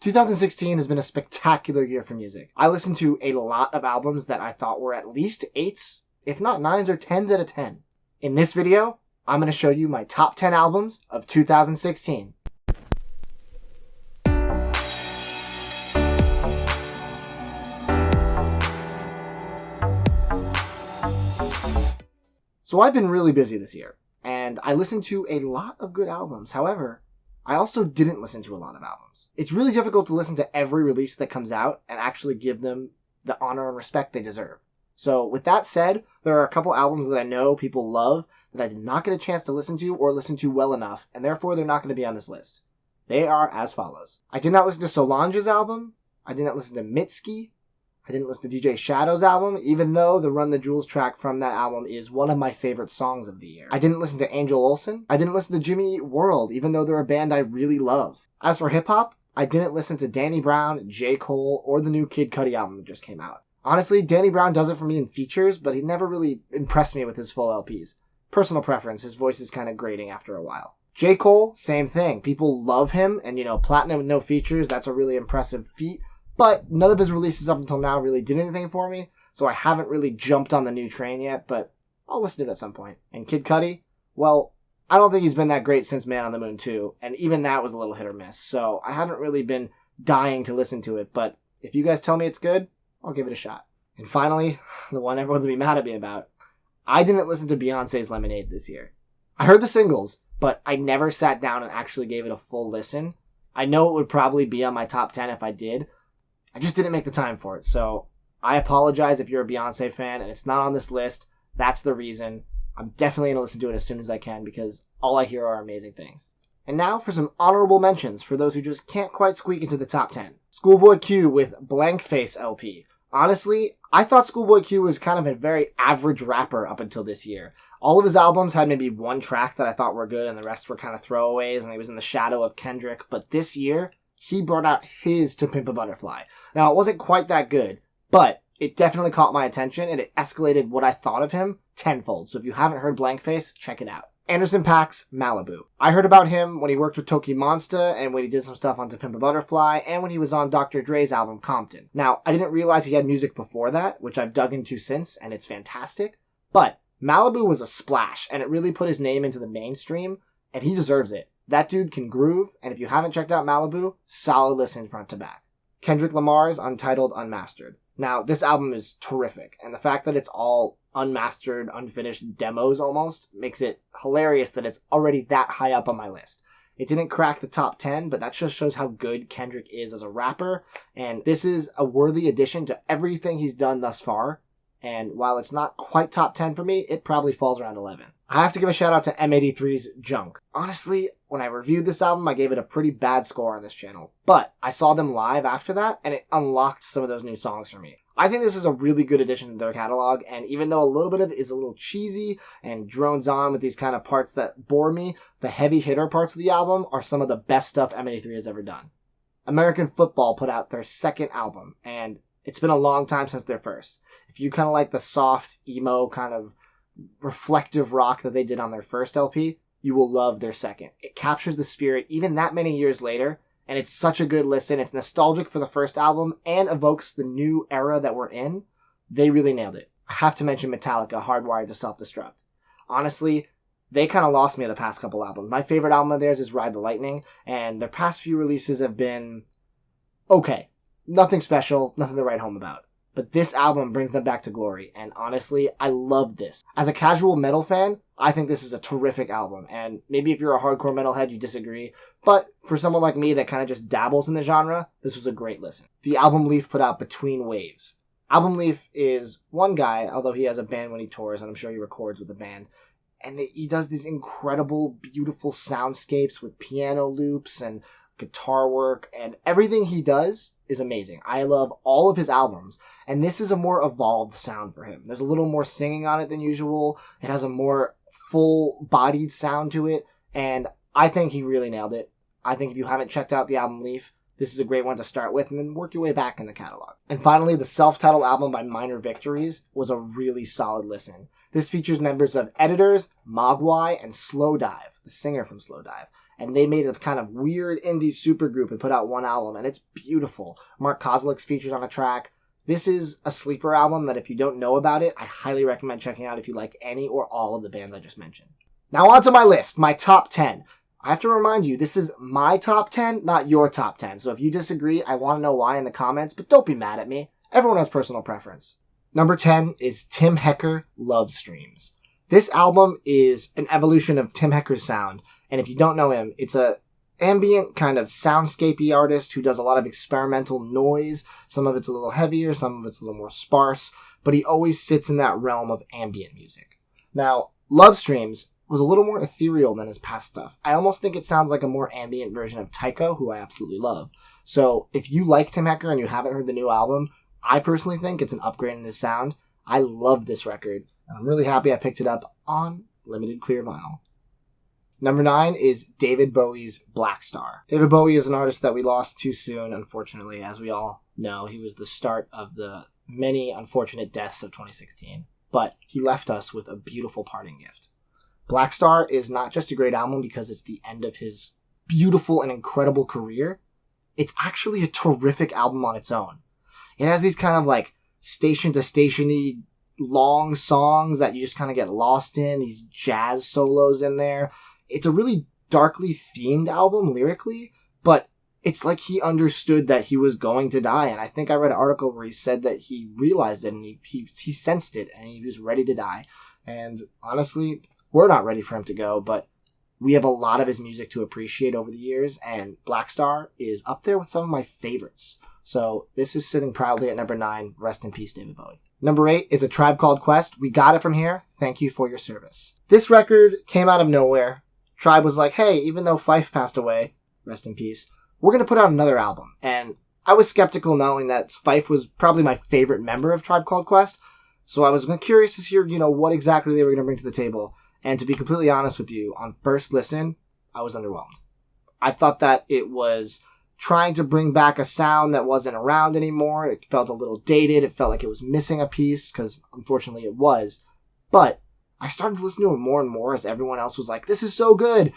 2016 has been a spectacular year for music. I listened to a lot of albums that I thought were at least 8s, if not 9s or 10s out of 10. In this video, I'm going to show you my top 10 albums of 2016. So I've been really busy this year, and I listened to a lot of good albums. However, I also didn't listen to a lot of albums. It's really difficult to listen to every release that comes out and actually give them the honor and respect they deserve. So with that said, there are a couple albums that I know people love that I did not get a chance to listen to or listen to well enough, and therefore they're not going to be on this list. They are as follows. I did not listen to Solange's album. I did not listen to Mitski. I didn't listen to DJ Shadow's album, even though the Run the Jewels track from that album is one of my favorite songs of the year. I didn't listen to Angel Olsen. I didn't listen to Jimmy Eat World, even though they're a band I really love. As for hip-hop, I didn't listen to Danny Brown, J. Cole, or the new Kid Cudi album that just came out. Honestly, Danny Brown does it for me in features, but he never really impressed me with his full LPs. Personal preference, his voice is kind of grating after a while. J. Cole, same thing. People love him, and platinum with no features, that's a really impressive feat. But none of his releases up until now really did anything for me, so I haven't really jumped on the new train yet, but I'll listen to it at some point. And Kid Cudi, well, I don't think he's been that great since Man on the Moon 2, and even that was a little hit or miss, so I haven't really been dying to listen to it, but if you guys tell me it's good, I'll give it a shot. And finally, the one everyone's gonna be mad at me about, I didn't listen to Beyonce's Lemonade this year. I heard the singles, but I never sat down and actually gave it a full listen. I know it would probably be on my top 10 if I did. I just didn't make the time for it, so I apologize if you're a Beyonce fan and it's not on this list. That's the reason. I'm definitely going to listen to it as soon as I can because all I hear are amazing things. And now for some honorable mentions for those who just can't quite squeak into the top 10. Schoolboy Q with Blankface LP. Honestly, I thought Schoolboy Q was kind of a very average rapper up until this year. All of his albums had maybe one track that I thought were good and the rest were kind of throwaways and he was in the shadow of Kendrick. But this year, he brought out his To Pimp a Butterfly. Now, it wasn't quite that good, but it definitely caught my attention and it escalated what I thought of him tenfold. So if you haven't heard Blankface, check it out. Anderson .Paak's Malibu. I heard about him when he worked with Toki Monsta and when he did some stuff on To Pimp a Butterfly and when he was on Dr. Dre's album Compton. Now, I didn't realize he had music before that, which I've dug into since, and it's fantastic. But Malibu was a splash, and it really put his name into the mainstream, and he deserves it. That dude can groove, and if you haven't checked out Malibu, solid listen front to back. Kendrick Lamar's Untitled, Unmastered. Now, this album is terrific, and the fact that it's all unmastered, unfinished demos almost makes it hilarious that it's already that high up on my list. It didn't crack the top 10, but that just shows how good Kendrick is as a rapper, and this is a worthy addition to everything he's done thus far, and while it's not quite top 10 for me, it probably falls around 11. I have to give a shout out to MaT3s Junk. Honestly, when I reviewed this album, I gave it a pretty bad score on this channel. But I saw them live after that, and it unlocked some of those new songs for me. I think this is a really good addition to their catalog, and even though a little bit of it is a little cheesy and drones on with these kind of parts that bore me, the heavy hitter parts of the album are some of the best stuff MaT3 has ever done. American Football put out their second album, and it's been a long time since their first. If you kind of like the soft, emo, kind of reflective rock that they did on their first LP, you will love their second. It captures the spirit even that many years later, and it's such a good listen. It's nostalgic for the first album and evokes the new era that we're in. They really nailed it. I have to mention Metallica, Hardwired to Self-Destruct. Honestly, they kind of lost me the past couple albums. My favorite album of theirs is Ride the Lightning, and their past few releases have been okay. Nothing special, nothing to write home about. But this album brings them back to glory, and honestly, I love this. As a casual metal fan, I think this is a terrific album, and maybe if you're a hardcore metalhead, you disagree, but for someone like me that kind of just dabbles in the genre, this was a great listen. The Album Leaf put out Between Waves. Album Leaf is one guy, although he has a band when he tours, and I'm sure he records with a band, and he does these incredible, beautiful soundscapes with piano loops and guitar work, and everything he does is amazing. I love all of his albums, and this is a more evolved sound for him. There's a little more singing on it than usual. It has a more full-bodied sound to it, and I think he really nailed it. I think if you haven't checked out the album Leaf, this is a great one to start with, and then work your way back in the catalog. And finally, the self-titled album by Minor Victories was a really solid listen. This features members of Editors, Mogwai, and Slow Dive, the singer from Slow Dive. and they made a kind of weird indie supergroup and put out one album, and it's beautiful. Mark Kozlik's featured on a track. This is a sleeper album that if you don't know about it, I highly recommend checking out if you like any or all of the bands I just mentioned. Now on to my list, my top 10. I have to remind you, this is my top 10, not your top 10. So if you disagree, I want to know why in the comments, but don't be mad at me. Everyone has personal preference. Number 10 is Tim Hecker, Love Streams. This album is an evolution of Tim Hecker's sound, and if you don't know him, it's a ambient kind of soundscapey artist who does a lot of experimental noise. Some of it's a little heavier, some of it's a little more sparse, but he always sits in that realm of ambient music. Now, Love Streams was a little more ethereal than his past stuff. I almost think it sounds like a more ambient version of Taiko, who I absolutely love. So if you like Tim Hecker and you haven't heard the new album, I personally think it's an upgrade in his sound. I love this record, and I'm really happy I picked it up on limited clear vinyl. Number 9 is David Bowie's Black Star. David Bowie is an artist that we lost too soon, unfortunately. As we all know, he was the start of the many unfortunate deaths of 2016. But he left us with a beautiful parting gift. Black Star is not just a great album because it's the end of his beautiful and incredible career. It's actually a terrific album on its own. It has these kind of like station-to-station-y long songs that you just kind of get lost in, these jazz solos in there. It's a really darkly themed album lyrically, but it's like he understood that he was going to die. And I think I read an article where he said that he realized it and he sensed it and he was ready to die. And honestly, we're not ready for him to go, but we have a lot of his music to appreciate over the years, and Black Star is up there with some of my favorites. So this is sitting proudly at number 9. Rest in peace, David Bowie. Number 8 is A Tribe Called Quest. We got it from here. Thank you for your service. This record came out of nowhere. Tribe was like, hey, even though Fife passed away, rest in peace, we're going to put out another album. And I was skeptical knowing that Fife was probably my favorite member of Tribe Called Quest. So I was curious to hear, what exactly they were going to bring to the table. And to be completely honest with you, on first listen, I was underwhelmed. I thought that it was trying to bring back a sound that wasn't around anymore. It felt a little dated. It felt like it was missing a piece, because unfortunately it was. But I started listening to it more and more as everyone else was like, this is so good.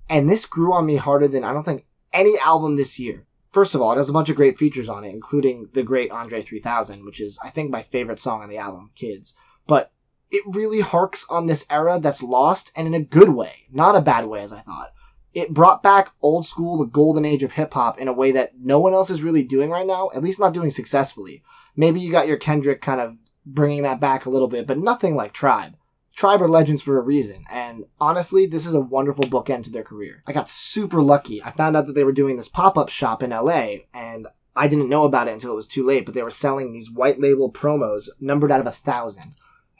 And this grew on me harder than I don't think any album this year. First of all, it has a bunch of great features on it, including the great Andre 3000, which is, I think, my favorite song on the album, Kids. But it really harks on this era that's lost, and in a good way, not a bad way as I thought. It brought back old school, the golden age of hip-hop in a way that no one else is really doing right now, at least not doing successfully. Maybe you got your Kendrick kind of bringing that back a little bit, but nothing like Tribe. Tribe are legends for a reason, and honestly, this is a wonderful bookend to their career. I got super lucky. I found out that they were doing this pop-up shop in LA, and I didn't know about it until it was too late, but they were selling these white label promos numbered out of 1,000.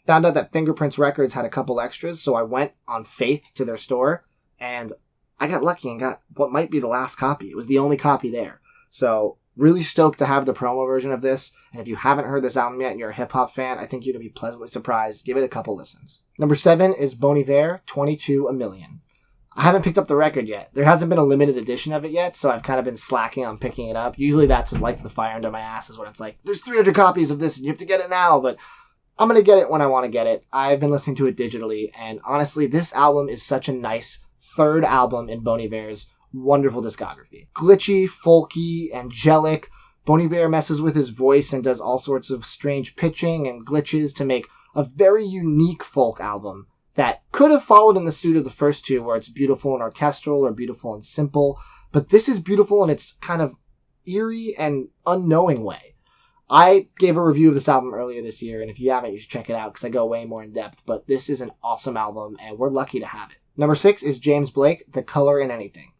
Found out that Fingerprints Records had a couple extras, so I went on faith to their store, and I got lucky and got what might be the last copy. It was the only copy there. So, really stoked to have the promo version of this, and if you haven't heard this album yet and you're a hip-hop fan, I think you're going to be pleasantly surprised. Give it a couple listens. Number 7 is Boney Bears, 22 A Million. I haven't picked up the record yet. There hasn't been a limited edition of it yet, so I've kind of been slacking on picking it up. Usually that's what lights the fire under my ass, is when it's like, there's 300 copies of this and you have to get it now, but I'm going to get it when I want to get it. I've been listening to it digitally, and honestly, this album is such a nice third album in Boney Bears' wonderful discography. Glitchy, folky, angelic. Boney Bear messes with his voice and does all sorts of strange pitching and glitches to make a very unique folk album that could have followed in the suit of the first two, where it's beautiful and orchestral or beautiful and simple, but this is beautiful in its kind of eerie and unknowing way. I gave a review of this album earlier this year, and if you haven't, you should check it out because I go way more in depth, but this is an awesome album, and we're lucky to have it. Number 6 is James Blake, The Color in Anything.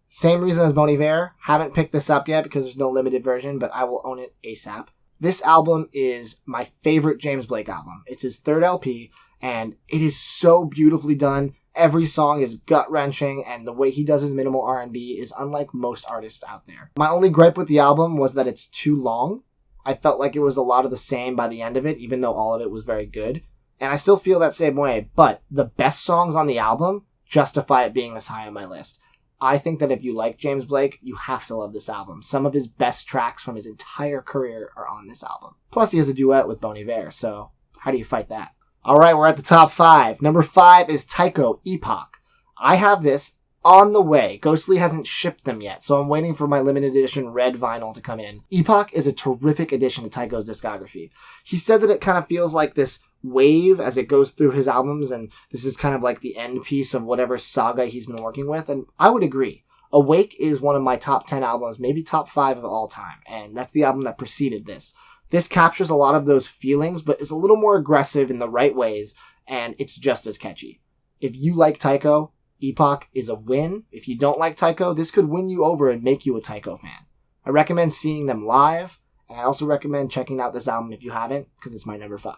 Same reason as Boney Bears. Haven't picked this up yet because there's no limited version, but I will own it ASAP. This album is my favorite James Blake album. It's his third LP, and it is so beautifully done. Every song is gut-wrenching, and the way he does his minimal R&B is unlike most artists out there. My only gripe with the album was that it's too long. I felt like it was a lot of the same by the end of it, even though all of it was very good. And I still feel that same way, but the best songs on the album justify it being this high on my list. I think that if you like James Blake, you have to love this album. Some of his best tracks from his entire career are on this album. Plus, he has a duet with Boney Bears, so how do you fight that? Alright, we're at the top 5. Number 5 is Taiko Epoch. I have this on the way. Ghostly hasn't shipped them yet, so I'm waiting for my limited edition red vinyl to come in. Epoch is a terrific addition to Taiko's discography. He said that it kind of feels like this wave as it goes through his albums, and this is kind of like the end piece of whatever saga he's been working with, and I would agree. Awake is one of my top 10 albums, maybe top 5 of all time, and that's the album that preceded this. This captures a lot of those feelings, but is a little more aggressive in the right ways, and it's just as catchy. If you like Taiko, Epoch is a win. If you don't like Taiko, this could win you over and make you a Taiko fan. I recommend seeing them live, and I also recommend checking out this album if you haven't, because it's my number 5.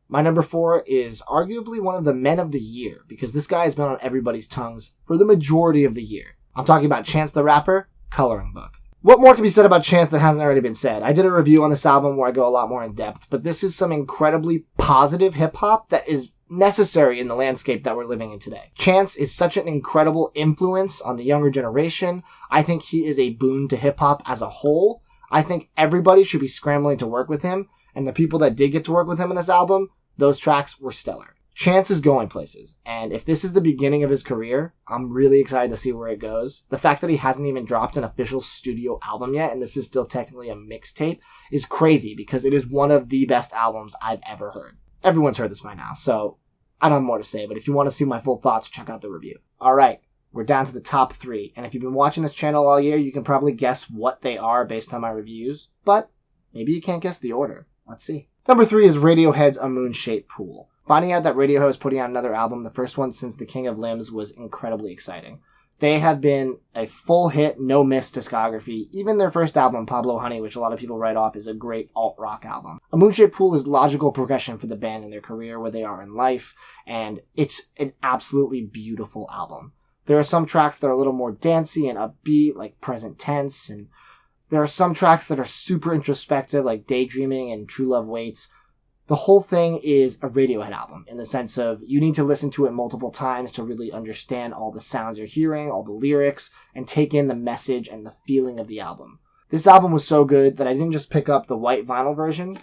My number 4 is arguably one of the men of the year, because this guy has been on everybody's tongues for the majority of the year. I'm talking about Chance the Rapper, Coloring Book. What more can be said about Chance that hasn't already been said? I did a review on this album where I go a lot more in depth, but this is some incredibly positive hip-hop that is necessary in the landscape that we're living in today. Chance is such an incredible influence on the younger generation. I think he is a boon to hip-hop as a whole. I think everybody should be scrambling to work with him, and the people that did get to work with him in this album, those tracks were stellar. Chance is going places, and if this is the beginning of his career, I'm really excited to see where it goes. The fact that he hasn't even dropped an official studio album yet, and this is still technically a mixtape, is crazy because it is one of the best albums I've ever heard. Everyone's heard this by now, so I don't have more to say, but if you want to see my full thoughts, check out the review. Alright, we're down to the top 3, and if you've been watching this channel all year, you can probably guess what they are based on my reviews, but maybe you can't guess the order. Let's see. Number 3 is Radiohead's A Moon-Shaped Pool. Finding out that Radiohead was putting out another album, the first one since The King of Limbs, was incredibly exciting. They have been a full hit, no miss discography. Even their first album, Pablo Honey, which a lot of people write off, is a great alt-rock album. A Moon-Shaped Pool is logical progression for the band in their career, where they are in life, and it's an absolutely beautiful album. There are some tracks that are a little more dancey and upbeat, like Present Tense, and there are some tracks that are super introspective, like Daydreaming and True Love Waits. The whole thing is a Radiohead album, in the sense of you need to listen to it multiple times to really understand all the sounds you're hearing, all the lyrics, and take in the message and the feeling of the album. This album was so good that I didn't just pick up the white vinyl version.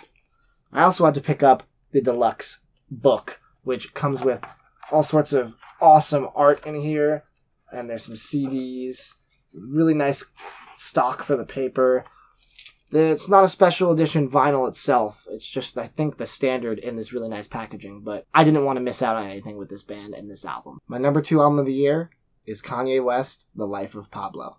I also had to pick up the deluxe book, which comes with all sorts of awesome art in here, and there's some CDs, really nice stock for the paper. It's not a special edition vinyl itself. It's just, I think, the standard in this really nice packaging. But I didn't want to miss out on anything with this band and this album. My number 2 album of the year is Kanye West, The Life of Pablo.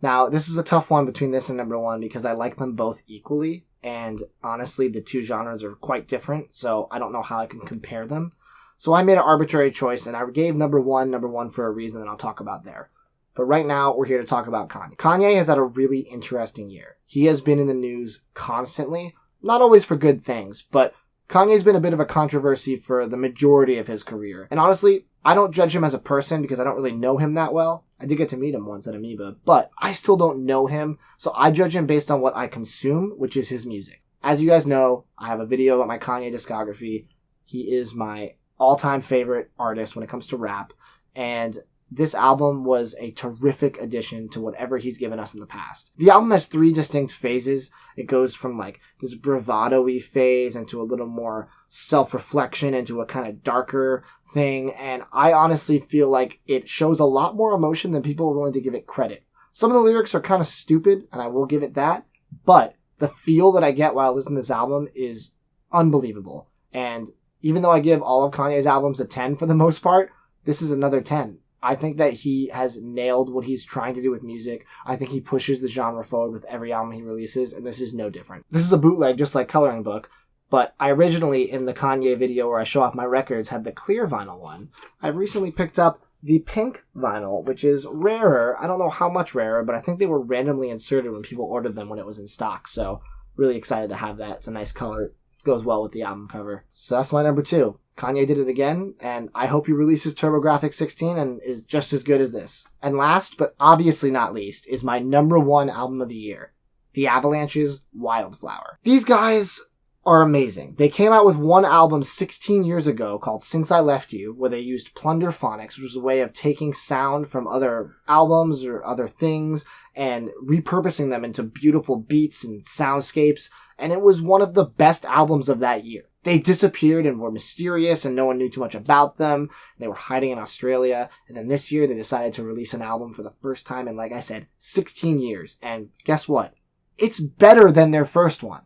Now, this was a tough one between this and number 1 because I like them both equally. And honestly, the two genres are quite different, so I don't know how I can compare them. So I made an arbitrary choice, and I gave number one for a reason that I'll talk about there. But right now, we're here to talk about Kanye. Kanye has had a really interesting year. He has been in the news constantly, not always for good things, but Kanye's been a bit of a controversy for the majority of his career. And honestly, I don't judge him as a person because I don't really know him that well. I did get to meet him once at Amoeba, but I still don't know him, so I judge him based on what I consume, which is his music. As you guys know, I have a video about my Kanye discography. He is my all-time favorite artist when it comes to rap, and this album was a terrific addition to whatever he's given us in the past. The album has 3 distinct phases. It goes from like this bravado-y phase into a little more self-reflection, into a kind of darker thing, and I honestly feel like it shows a lot more emotion than people are willing to give it credit. Some of the lyrics are kind of stupid, and I will give it that, but the feel that I get while I listen to this album is unbelievable. And even though I give all of Kanye's albums a 10 for the most part, this is another 10. I think that he has nailed what he's trying to do with music. I think he pushes the genre forward with every album he releases, and this is no different. This is a bootleg, just like Coloring Book, but I originally, in the Kanye video where I show off my records, had the clear vinyl one. I've recently picked up the pink vinyl, which is rarer. I don't know how much rarer, but I think they were randomly inserted when people ordered them when it was in stock, so really excited to have that. It's a nice color. It goes well with the album cover. So that's my number 2. Kanye did it again, and I hope he releases TurboGrafx 16 and is just as good as this. And last, but obviously not least, is my number 1 album of the year, the Avalanches Wildflower. These guys are amazing. They came out with one album 16 years ago called Since I Left You, where they used plunderphonics, which was a way of taking sound from other albums or other things and repurposing them into beautiful beats and soundscapes, and it was one of the best albums of that year. They disappeared and were mysterious and no one knew too much about them. They were hiding in Australia. And then this year they decided to release an album for the first time in, like I said, 16 years. And guess what? It's better than their first one.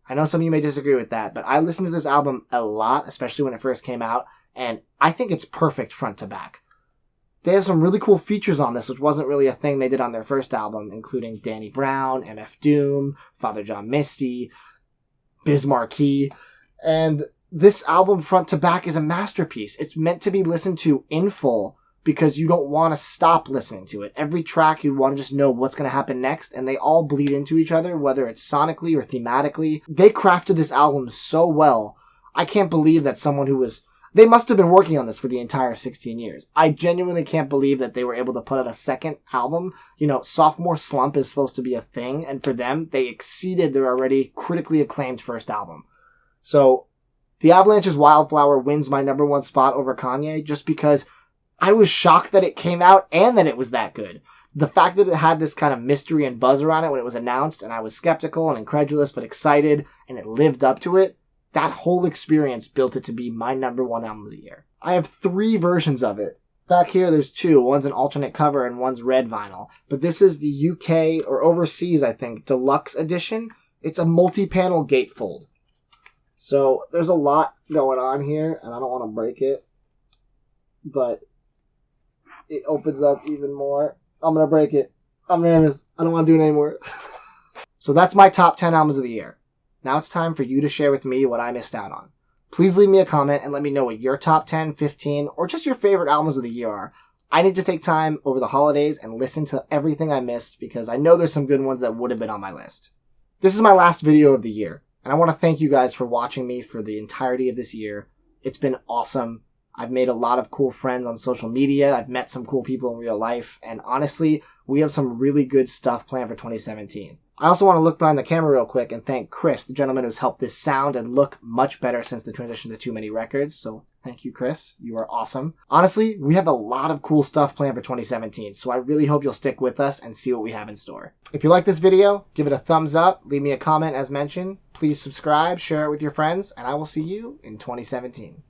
I know some of you may disagree with that, but I listened to this album a lot, especially when it first came out, and I think it's perfect front to back. They have some really cool features on this, which wasn't really a thing they did on their first album, including Danny Brown, MF Doom, Father John Misty, Biz Markie, and this album front to back is a masterpiece. It's meant to be listened to in full because you don't want to stop listening to it. Every track you want to just know what's going to happen next, and they all bleed into each other, whether it's sonically or thematically. They crafted this album so well. I can't believe that someone who was... They must have been working on this for the entire 16 years. I genuinely can't believe that they were able to put out a second album. You know, sophomore slump is supposed to be a thing, and for them, they exceeded their already critically acclaimed first album. So, the Avalanches Wildflower wins my number one spot over Kanye just because I was shocked that it came out and that it was that good. The fact that it had this kind of mystery and buzz around it when it was announced, and I was skeptical and incredulous but excited, and it lived up to it, that whole experience built it to be my number one album of the year. I have 3 versions of it. Back here there's 2. One's an alternate cover and one's red vinyl. But this is the UK, or overseas I think, deluxe edition. It's a multi-panel gatefold. So there's a lot going on here, and I don't want to break it. But it opens up even more. I'm going to break it. I'm nervous. I don't want to do it anymore. So that's my top 10 albums of the year. Now it's time for you to share with me what I missed out on. Please leave me a comment and let me know what your top 10, 15, or just your favorite albums of the year are. I need to take time over the holidays and listen to everything I missed because I know there's some good ones that would have been on my list. This is my last video of the year, and I want to thank you guys for watching me for the entirety of this year. It's been awesome. I've made a lot of cool friends on social media. I've met some cool people in real life, and honestly, we have some really good stuff planned for 2017. I also want to look behind the camera real quick and thank Chris, the gentleman who's helped this sound and look much better since the transition to Too Many Records. So thank you, Chris. You are awesome. Honestly, we have a lot of cool stuff planned for 2017, so I really hope you'll stick with us and see what we have in store. If you like this video, give it a thumbs up, leave me a comment as mentioned. Please subscribe, share it with your friends, and I will see you in 2017.